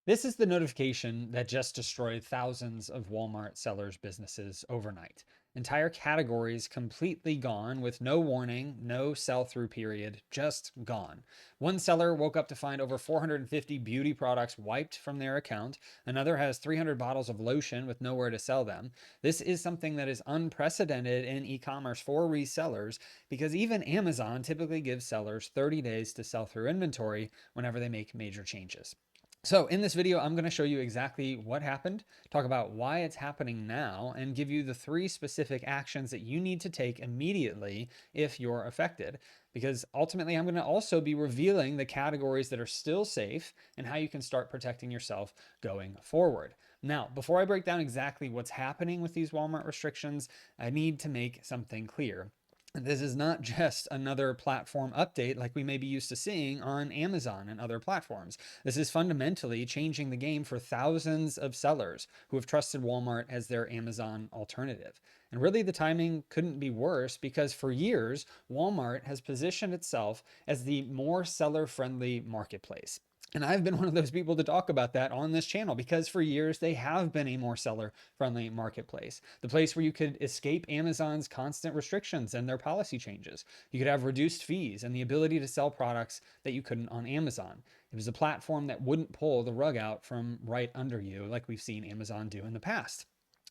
This is the notification that just destroyed thousands of Walmart sellers' businesses overnight. Entire categories completely gone with no warning, no sell through period, just gone. One seller woke up to find over 450 beauty products wiped from their account. Another has 300 bottles of lotion with nowhere to sell them. This is something that is unprecedented in e commerce for resellers because even Amazon typically gives sellers 30 days to sell through inventory whenever they make major changes. So in this video, I'm going to show you exactly what happened, talk about why it's happening now, and give you the 3 specific actions that you need to take immediately if you're affected. Because ultimately, I'm going to also be revealing the categories that are still safe and how you can start protecting yourself going forward. Now, before I break down exactly what's happening with these Walmart restrictions, I need to make something clear. This is not just another platform update like we may be used to seeing on Amazon and other platforms. This is fundamentally changing the game for thousands of sellers who have trusted Walmart as their Amazon alternative. And really, the timing couldn't be worse because for years, Walmart has positioned itself as the more seller friendly marketplace. And I've been one of those people to talk about that on this channel because for years they have been a more seller friendly marketplace. The place where you could escape Amazon's constant restrictions and their policy changes. You could have reduced fees and the ability to sell products that you couldn't on Amazon. It was a platform that wouldn't pull the rug out from right under you like we've seen Amazon do in the past.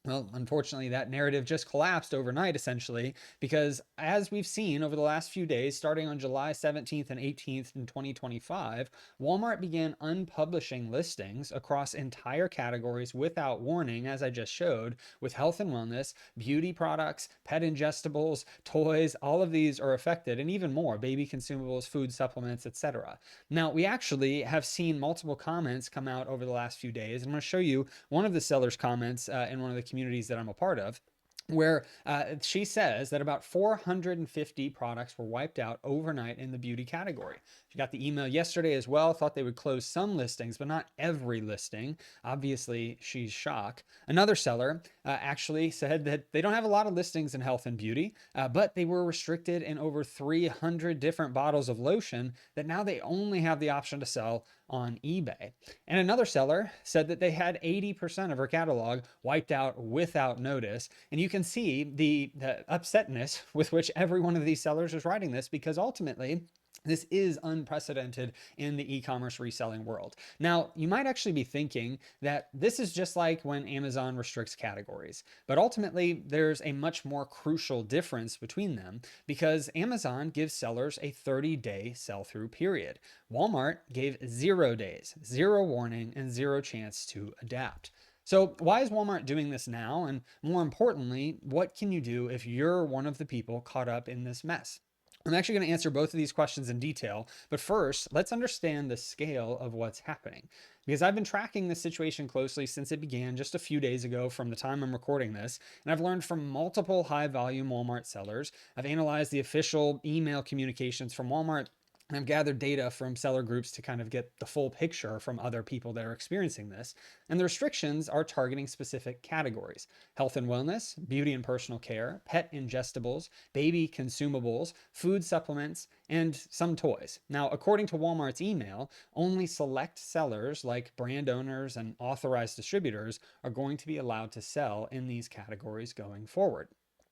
Well, unfortunately, that narrative just collapsed overnight, essentially, because as we've seen over the last few days, starting on July 17th and 18th in 2025, Walmart began unpublishing listings across entire categories without warning, as I just showed, with health and wellness, beauty products, pet ingestibles, toys, all of these are affected, and even more, baby consumables, food supplements, etc. Now, we actually have seen multiple comments come out over the last few days. I'm going to show you one of the seller's comments in one of the communities that I'm a part of, where she says that about 450 products were wiped out overnight in the beauty category. She got the email yesterday as well, thought they would close some listings, but not every listing. Obviously, she's shocked. Another seller actually said that they don't have a lot of listings in health and beauty, but they were restricted in over 300 different bottles of lotion that now they only have the option to sell on eBay. And another seller said that they had 80% of her catalog wiped out without notice. And you can see the upsetness with which every one of these sellers is writing this because ultimately, this is unprecedented in the e-commerce reselling world. Now, you might actually be thinking that this is just like when Amazon restricts categories, but ultimately there's a much more crucial difference between them because Amazon gives sellers a 30-day sell-through period. Walmart gave 0 days, 0 warning, and 0 chance to adapt. So why is Walmart doing this now? And more importantly, what can you do if you're one of the people caught up in this mess? I'm actually going to answer both of these questions in detail, but first, let's understand the scale of what's happening. Because I've been tracking this situation closely since it began just a few days ago from the time I'm recording this, and I've learned from multiple high-volume Walmart sellers. I've analyzed the official email communications from Walmart. I've gathered data from seller groups to kind of get the full picture from other people that are experiencing this. And the restrictions are targeting specific categories: health and wellness, beauty and personal care, pet ingestibles, baby consumables, food supplements, and some toys. Now, according to Walmart's email, only select sellers like brand owners and authorized distributors are going to be allowed to sell in these categories going forward.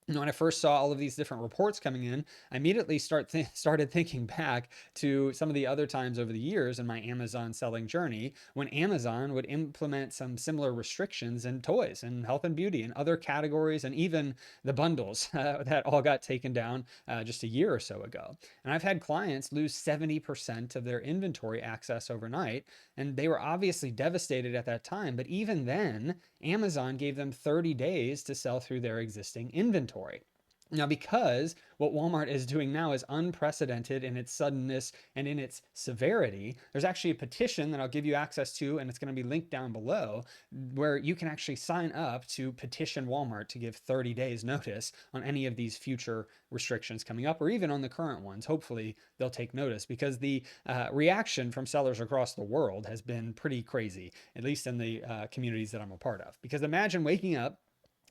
When I first saw all of these different reports coming in, I immediately started thinking back to some of the other times over the years in my Amazon selling journey when Amazon would implement some similar restrictions in toys and health and beauty and other categories, and even the bundles that all got taken down just a year or so ago. And I've had clients lose 70% of their inventory access overnight, and they were obviously devastated at that time. But even then, Amazon gave them 30 days to sell through their existing inventory. Now, because what Walmart is doing now is unprecedented in its suddenness and in its severity, there's actually a petition that I'll give you access to, and it's going to be linked down below, where you can actually sign up to petition Walmart to give 30 days notice on any of these future restrictions coming up, or even on the current ones. Hopefully, they'll take notice because the reaction from sellers across the world has been pretty crazy, at least in the communities that I'm a part of. Because imagine waking up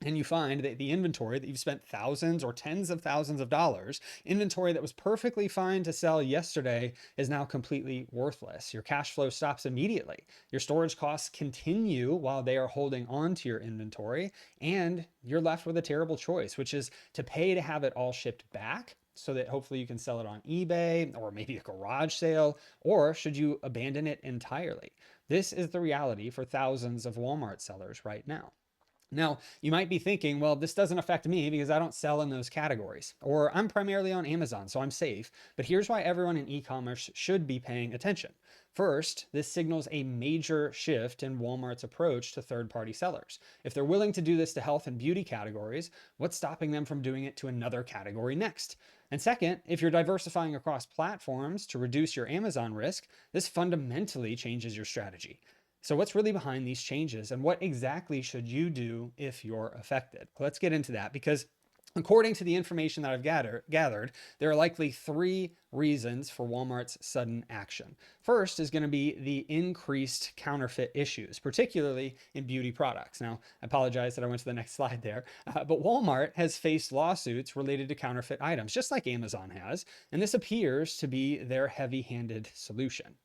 and you find that the inventory that you've spent thousands or tens of thousands of dollars, inventory that was perfectly fine to sell yesterday, is now completely worthless. Your cash flow stops immediately. Your storage costs continue while they are holding on to your inventory, and you're left with a terrible choice, which is to pay to have it all shipped back so that hopefully you can sell it on eBay or maybe a garage sale, or should you abandon it entirely? This is the reality for thousands of Walmart sellers right now. Now, you might be thinking, well, this doesn't affect me because I don't sell in those categories, or I'm primarily on Amazon, so I'm safe. But here's why everyone in e-commerce should be paying attention. First, this signals a major shift in Walmart's approach to third-party sellers. If they're willing to do this to health and beauty categories, what's stopping them from doing it to another category next? And second, if you're diversifying across platforms to reduce your Amazon risk, this fundamentally changes your strategy. So what's really behind these changes, and what exactly should you do if you're affected? Let's get into that, because according to the information that I've gathered, there are likely three reasons for Walmart's sudden action. First is going to be the increased counterfeit issues, particularly in beauty products. Now, I apologize that I went to the next slide there, but Walmart has faced lawsuits related to counterfeit items, just like Amazon has, and this appears to be their heavy-handed solution.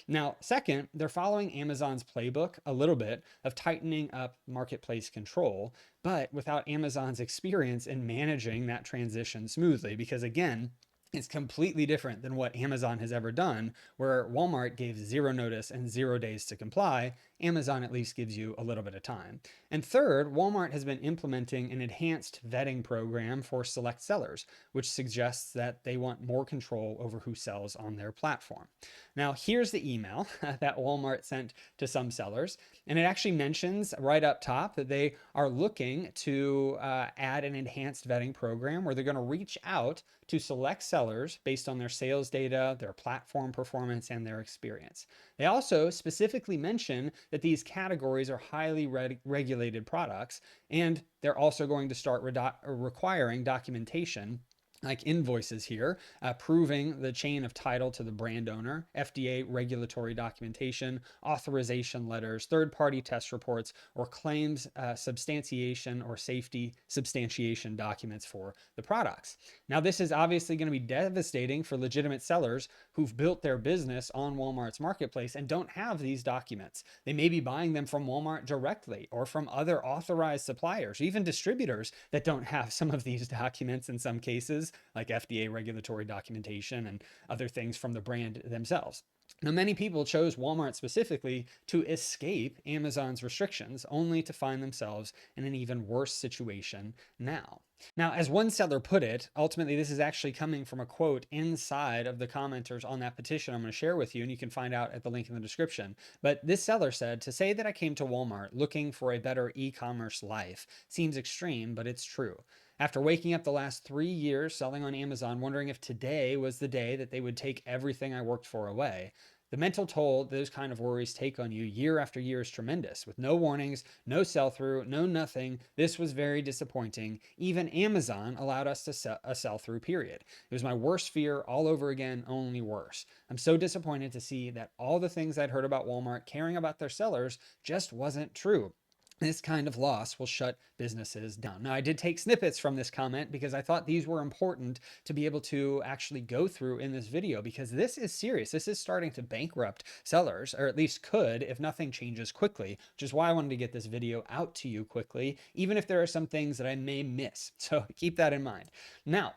Now, second, they're following Amazon's playbook a little bit of tightening up marketplace control, but without Amazon's experience in managing that transition smoothly, because again, it's completely different than what Amazon has ever done, where Walmart gave zero notice and 0 days to comply. Amazon at least gives you a little bit of time. And third, Walmart has been implementing an enhanced vetting program for select sellers, which suggests that they want more control over who sells on their platform. Now, here's the email that Walmart sent to some sellers, and it actually mentions right up top that they are looking to add an enhanced vetting program where they're going to reach out to select sellers based on their sales data, their platform performance, and their experience. They also specifically mention that these categories are highly regulated products, and they're also going to start requiring documentation like invoices here, proving the chain of title to the brand owner, FDA regulatory documentation, authorization letters, third-party test reports, or claims substantiation or safety substantiation documents for the products. Now, this is obviously going to be devastating for legitimate sellers who've built their business on Walmart's marketplace and don't have these documents. They may be buying them from Walmart directly or from other authorized suppliers, even distributors that don't have some of these documents in some cases, like FDA regulatory documentation and other things from the brand themselves. Now, many people chose Walmart specifically to escape Amazon's restrictions, only to find themselves in an even worse situation now. Now, as one seller put it, ultimately this is actually coming from a quote inside of the commenters on that petition I'm going to share with you, and you can find out at the link in the description. But this seller said, "To say that I came to Walmart looking for a better e-commerce life seems extreme, but it's true. After waking up the last 3 years selling on Amazon, wondering if today was the day that they would take everything I worked for away, the mental toll those kind of worries take on you year after year is tremendous. With no warnings, no sell-through, no nothing, this was very disappointing. Even Amazon allowed us to a sell-through period. It was my worst fear all over again, only worse. I'm so disappointed to see that all the things I'd heard about Walmart caring about their sellers just wasn't true. This kind of loss will shut businesses down." Now, I did take snippets from this comment because I thought these were important to be able to actually go through in this video, because this is serious. This is starting to bankrupt sellers, or at least could if nothing changes quickly, which is why I wanted to get this video out to you quickly, even if there are some things that I may miss. So keep that in mind. Now,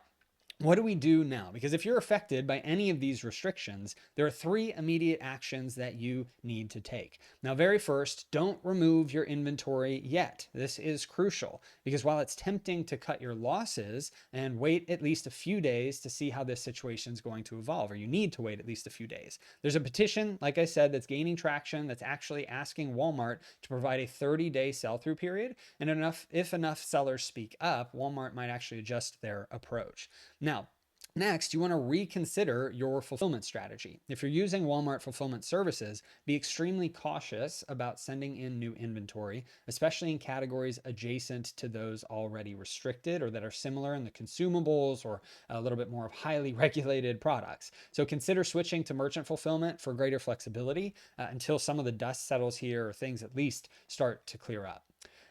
what do we do now? Because if you're affected by any of these restrictions, there are 3 immediate actions that you need to take. Now, very first, don't remove your inventory yet. This is crucial, because while it's tempting to cut your losses and wait at least a few days to see how this situation is going to evolve, or you need to wait at least a few days, there's a petition, like I said, that's gaining traction, that's actually asking Walmart to provide a 30-day sell-through period, and if enough sellers speak up, Walmart might actually adjust their approach. Now, next, you want to reconsider your fulfillment strategy. If you're using Walmart fulfillment services, be extremely cautious about sending in new inventory, especially in categories adjacent to those already restricted or that are similar in the consumables or a little bit more of highly regulated products. So consider switching to merchant fulfillment for greater flexibility until some of the dust settles here or things at least start to clear up.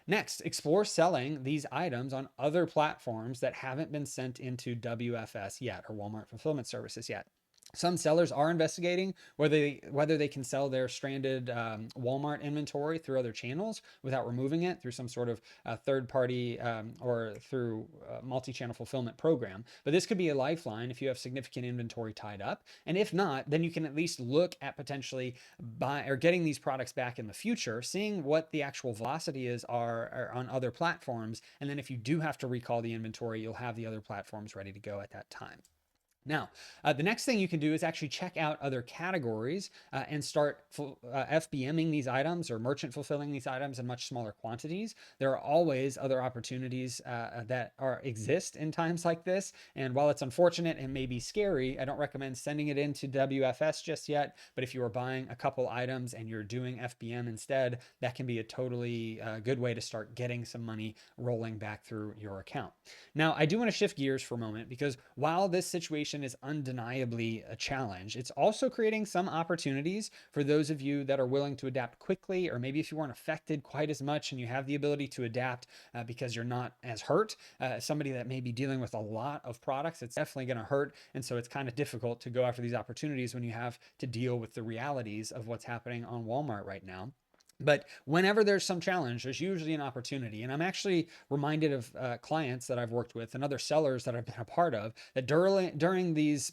Next, explore selling these items on other platforms that haven't been sent into WFS yet, or Walmart Fulfillment Services yet. Some sellers are investigating whether they can sell their stranded Walmart inventory through other channels without removing it through some sort of third party or through multi-channel fulfillment program. But this could be a lifeline if you have significant inventory tied up. And if not, then you can at least look at potentially buy or getting these products back in the future, seeing what the actual velocity are on other platforms. And then if you do have to recall the inventory, you'll have the other platforms ready to go at that time. Now, the next thing you can do is actually check out other categories and start FBMing these items or merchant fulfilling these items in much smaller quantities. There are always other opportunities that exist in times like this. And while it's unfortunate and maybe scary, I don't recommend sending it into WFS just yet. But if you are buying a couple items and you're doing FBM instead, that can be a totally good way to start getting some money rolling back through your account. Now, I do want to shift gears for a moment because while this situation is undeniably a challenge, it's also creating some opportunities for those of you that are willing to adapt quickly, or maybe if you weren't affected quite as much and you have the ability to adapt because you're not as hurt. Somebody that may be dealing with a lot of products, it's definitely going to hurt. And so it's kind of difficult to go after these opportunities when you have to deal with the realities of what's happening on Walmart right now. But whenever there's some challenge, there's usually an opportunity. And I'm actually reminded of clients that I've worked with and other sellers that I've been a part of that during these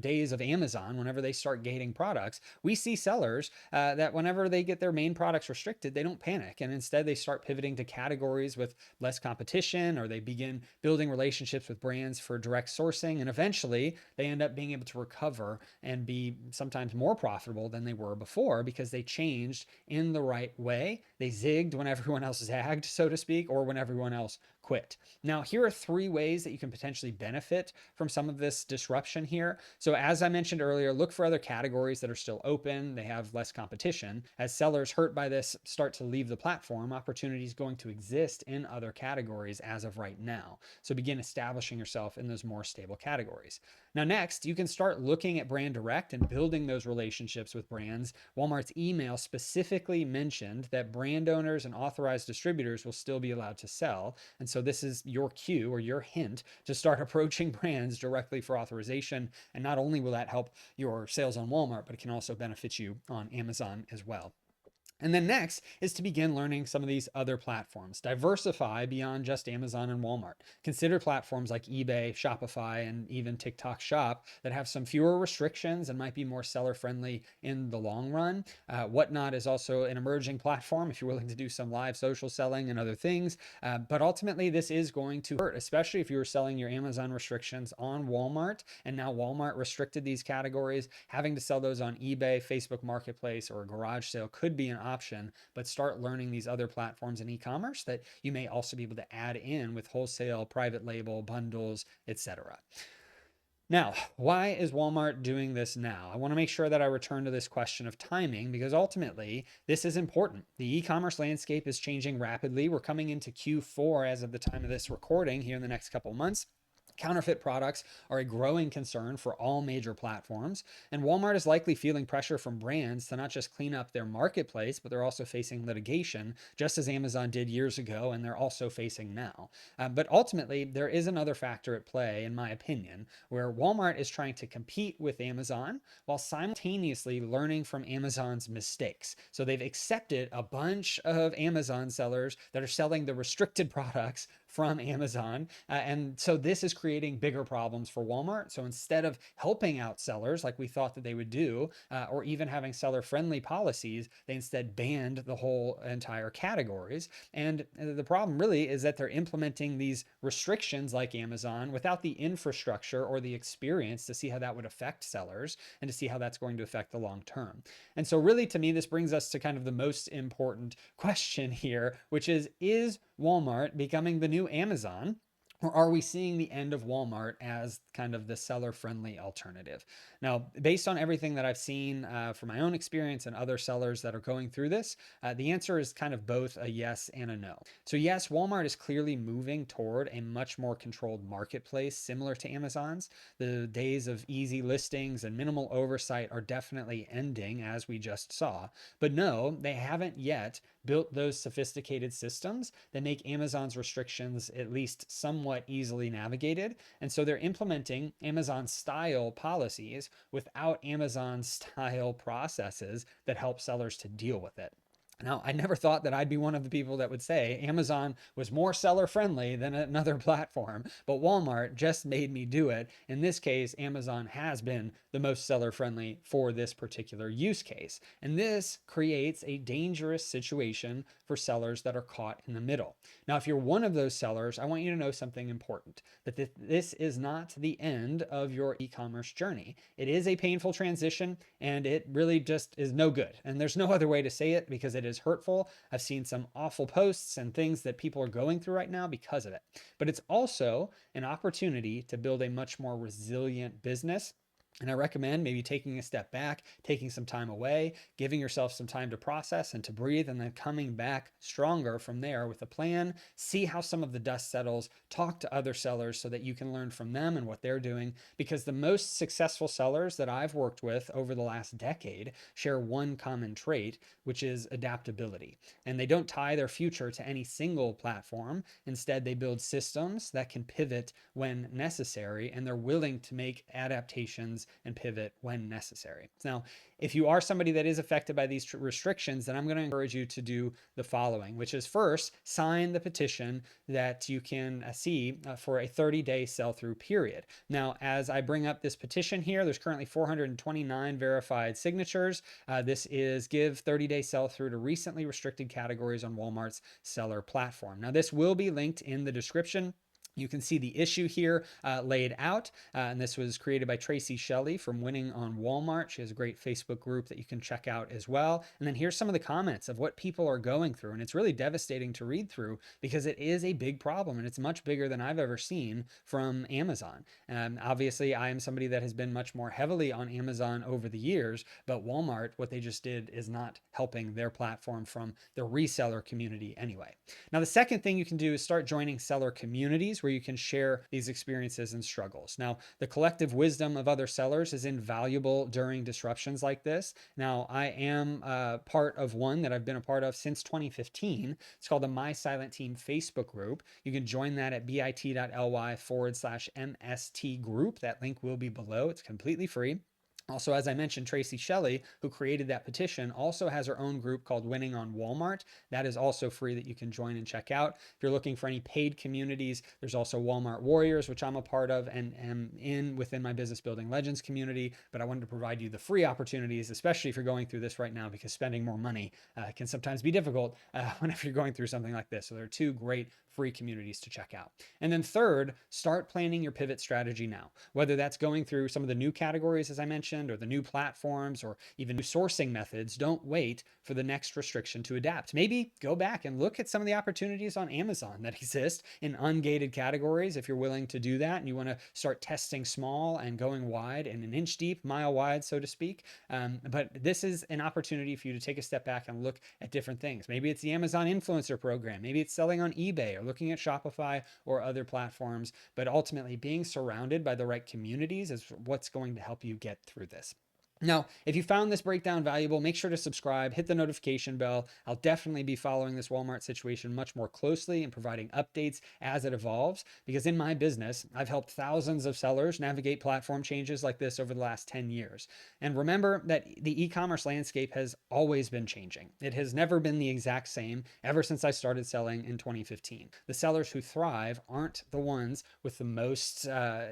days of Amazon, whenever they start gating products, we see sellers that whenever they get their main products restricted, they don't panic. And instead, they start pivoting to categories with less competition, or they begin building relationships with brands for direct sourcing. And eventually, they end up being able to recover and be sometimes more profitable than they were before because they changed in the right way. They zigged when everyone else zagged, so to speak, or when everyone else quit. Now, here are 3 ways that you can potentially benefit from some of this disruption here. So as I mentioned earlier, look for other categories that are still open. They have less competition. As sellers hurt by this start to leave the platform, opportunity is going to exist in other categories as of right now. So begin establishing yourself in those more stable categories. Now, next, you can start looking at brand direct and building those relationships with brands. Walmart's email specifically mentioned that brand owners and authorized distributors will still be allowed to sell. And so this is your cue or your hint to start approaching brands directly for authorization. And not only will that help your sales on Walmart, but it can also benefit you on Amazon as well. And then next is to begin learning some of these other platforms. Diversify beyond just Amazon and Walmart. Consider platforms like eBay, Shopify, and even TikTok Shop that have some fewer restrictions and might be more seller friendly in the long run. Whatnot is also an emerging platform if you're willing to do some live social selling and other things. But ultimately, this is going to hurt, especially if you were selling your Amazon restrictions on Walmart and now Walmart restricted these categories. Having to sell those on eBay, Facebook Marketplace, or a garage sale could be an option, but start learning these other platforms in e-commerce that you may also be able to add in with wholesale, private label, bundles, etc. Now, why is Walmart doing this now? I want to make sure that I return to this question of timing because ultimately this is important. The e-commerce landscape is changing rapidly. We're coming into Q4 as of the time of this recording here in the next couple of months. Counterfeit products are a growing concern for all major platforms, and Walmart is likely feeling pressure from brands to not just clean up their marketplace, but they're also facing litigation, just as Amazon did years ago, and they're also facing now. But ultimately, there is another factor at play, in my opinion, where Walmart is trying to compete with Amazon while simultaneously learning from Amazon's mistakes. So they've accepted a bunch of Amazon sellers that are selling the restricted products from Amazon. And so this is creating bigger problems for Walmart. So instead of helping out sellers like we thought that they would do, or even having seller friendly policies, they instead banned the whole entire categories. And the problem really is that they're implementing these restrictions like Amazon without the infrastructure or the experience to see how that would affect sellers and to see how that's going to affect the long term. And so really to me, this brings us to kind of the most important question here, which is Walmart becoming the new Amazon? Or are we seeing the end of Walmart as kind of the seller-friendly alternative? Now, based on everything that I've seen from my own experience and other sellers that are going through this, the answer is kind of both a yes and a no. So yes, Walmart is clearly moving toward a much more controlled marketplace similar to Amazon's. The days of easy listings and minimal oversight are definitely ending, as we just saw. But no, they haven't yet built those sophisticated systems that make Amazon's restrictions at least somewhat easily navigated. And so they're implementing Amazon style policies without Amazon style processes that help sellers to deal with it. Now, I never thought that I'd be one of the people that would say Amazon was more seller friendly than another platform, but Walmart just made me do it. In this case, Amazon has been the most seller friendly for this particular use case. And this creates a dangerous situation for sellers that are caught in the middle. Now, if you're one of those sellers, I want you to know something important, that this is not the end of your e-commerce journey. It is a painful transition, and it really just is no good. And there's no other way to say it because it is hurtful. I've seen some awful posts and things that people are going through right now because of it. But it's also an opportunity to build a much more resilient business. And I recommend maybe taking a step back, taking some time away, giving yourself some time to process and to breathe, and then coming back stronger from there with a plan. See how some of the dust settles, talk to other sellers so that you can learn from them and what they're doing. Because the most successful sellers that I've worked with over the last decade share one common trait, which is adaptability. And they don't tie their future to any single platform. Instead, they build systems that can pivot when necessary, and they're willing to make adaptations and pivot when necessary. Now, if you are somebody that is affected by these restrictions, then I'm going to encourage you to do the following, which is first, sign the petition that you can see for a 30-day sell-through period. Now, as I bring up this petition here, there's currently 429 verified signatures. This is give 30-day sell-through to recently restricted categories on Walmart's seller platform. Now, this will be linked in the description. You can see the issue here laid out, and this was created by Tracy Shelley from Winning on Walmart. She has a great Facebook group that you can check out as well. And then here's some of the comments of what people are going through, and it's really devastating to read through because it is a big problem, and it's much bigger than I've ever seen from Amazon. Obviously, I am somebody that has been much more heavily on Amazon over the years, but Walmart, what they just did is not helping their platform from the reseller community anyway. Now, the second thing you can do is start joining seller communities where you can share these experiences and struggles. Now, the collective wisdom of other sellers is invaluable during disruptions like this. Now, I am part of one that I've been a part of since 2015. It's called the My Silent Team Facebook group. You can join that at bit.ly/MST group. That link will be below. It's completely free. Also, as I mentioned, Tracy Shelley, who created that petition, also has her own group called Winning on Walmart. That is also free that you can join and check out. If you're looking for any paid communities, there's also Walmart Warriors, which I'm a part of and am within my Business Building Legends community. But I wanted to provide you the free opportunities, especially if you're going through this right now, because spending more money can sometimes be difficult whenever you're going through something like this. So there are two great free communities to check out. And then third, start planning your pivot strategy now, whether that's going through some of the new categories, as I mentioned, or the new platforms, or even new sourcing methods. Don't wait for the next restriction to adapt. Maybe go back and look at some of the opportunities on Amazon that exist in ungated categories if you're willing to do that and you want to start testing small and going wide and an inch deep, mile wide, so to speak. But this is an opportunity for you to take a step back and look at different things. Maybe it's the Amazon influencer program. Maybe it's selling on eBay or looking at Shopify or other platforms. But ultimately, being surrounded by the right communities is what's going to help you get through this. Now, if you found this breakdown valuable, make sure to subscribe, hit the notification bell. I'll definitely be following this Walmart situation much more closely and providing updates as it evolves, because in my business, I've helped thousands of sellers navigate platform changes like this over the last 10 years. And remember that the e-commerce landscape has always been changing. It has never been the exact same ever since I started selling in 2015. The sellers who thrive aren't the ones with the most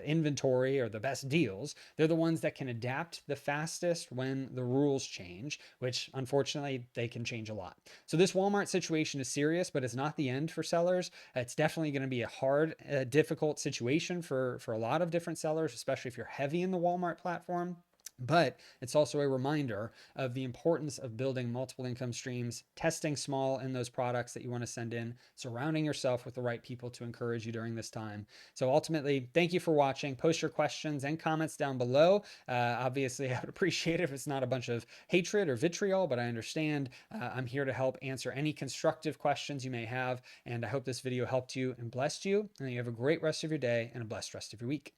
inventory or the best deals. They're the ones that can adapt the fastest when the rules change, which unfortunately they can change a lot. So this Walmart situation is serious, but it's not the end for sellers. It's definitely going to be a hard, difficult situation for a lot of different sellers, especially if you're heavy in the Walmart platform. But it's also a reminder of the importance of building multiple income streams, testing small in those products that you want to send in, surrounding yourself with the right people to encourage you during this time. So ultimately, thank you for watching. Post your questions and comments down below. Obviously, I would appreciate it if it's not a bunch of hatred or vitriol, but I understand. I'm here to help answer any constructive questions you may have. And I hope this video helped you and blessed you. And you have a great rest of your day and a blessed rest of your week.